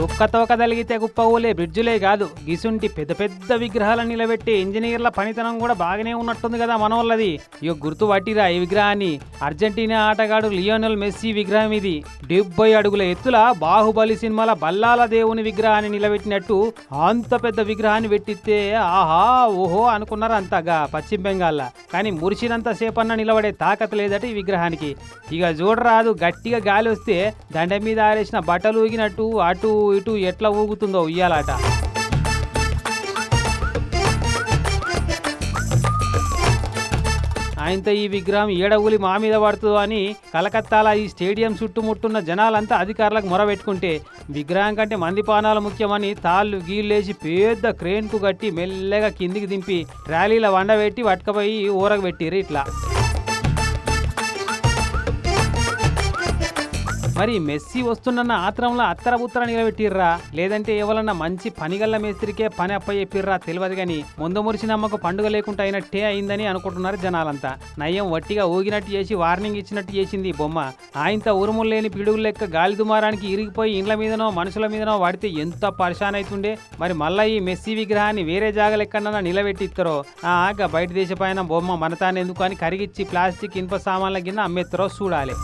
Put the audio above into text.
కుక్కతోక తలిగితే కుప్పవులే బ్రిడ్జులే కాదు గిసుంటి పెద్ద పెద్ద విగ్రహాలను నిలబెట్టే ఇంజనీర్ల పనితనం కూడా బాగానే ఉన్నట్టుంది కదా మనోళ్ళది. ఇక గుర్తు పట్టిరా ఈ విగ్రహాన్ని. అర్జెంటీనా ఆటగాడు లియోనెల్ మెస్సీ విగ్రహం ఇది. 70 అడుగుల ఎత్తుల బాహుబలి సినిమాల బల్లాల దేవుని విగ్రహాన్ని నిలబెట్టినట్టు అంత పెద్ద విగ్రహాన్ని పెట్టిస్తే ఆహా ఓహో అనుకున్నారు అంతగా పశ్చిమ బెంగాల్లో. కానీ మురిసినంత సేపన్న నిలబడే తాకత లేదట ఈ విగ్రహానికి. ఇక చూడరాదు గట్టిగా గాలి వస్తే దండ మీద ఆరేసిన బట్టలు ఊగినట్టు అటు ఇటు ఎట్లా ఊగుతుందో ఉయ్యాలాట. ఆయనతో ఈ విగ్రహం ఏడవులి మా మీద పడుతుందో అని కలకత్తాలో ఈ స్టేడియం చుట్టుముట్టున్న జనాలంతా అధికారులకు మొరబెట్టుకుంటే విగ్రహం కంటే మంది పానాలు ముఖ్యమని తాళ్ళు గీళ్ళేసి పెద్ద క్రేన్కు కట్టి మెల్లగా కిందికి దింపి ర్యాలీల వండబెట్టి పట్టుకపోయి ఊరకు పెట్టిర్రు ఇట్లా. మరి మెస్సీ వస్తున్న ఆత్రంలో అత్తరబుత్తర నిలబెట్టిర్రా లేదంటే ఎవరన్నా మంచి పనిగల్ల మేస్త్రికే పని అప్ప చెప్పిర్రా తెలియదు కానీ ముందు మురిసినమ్మకు పండుగ లేకుండా అయినట్టే అయిందని అనుకుంటున్నారు జనాలంతా. నయ్యం వట్టిగా ఊగినట్టు చేసి వార్నింగ్ ఇచ్చినట్టు చేసింది ఈ బొమ్మ. ఆయనతో ఉరుములు లేని పిడుగులు లెక్క గాలి దుమారానికి ఇరిగిపోయి ఇండ్ల మీదనో మనుషుల మీదనో వాడితే ఎంత పరిశాన్ అవుతుండే. మరి మళ్ళీ ఈ మెస్సీ విగ్రహాన్ని వేరే జాగ లెక్కన్నా నిలబెట్టి ఇస్తారో బయట దేశపైన బొమ్మ మనతానెందుకు అని కరిగిచ్చి ప్లాస్టిక్ ఇనుప సామాన్ల కింద అమ్మేస్తారో చూడాలి.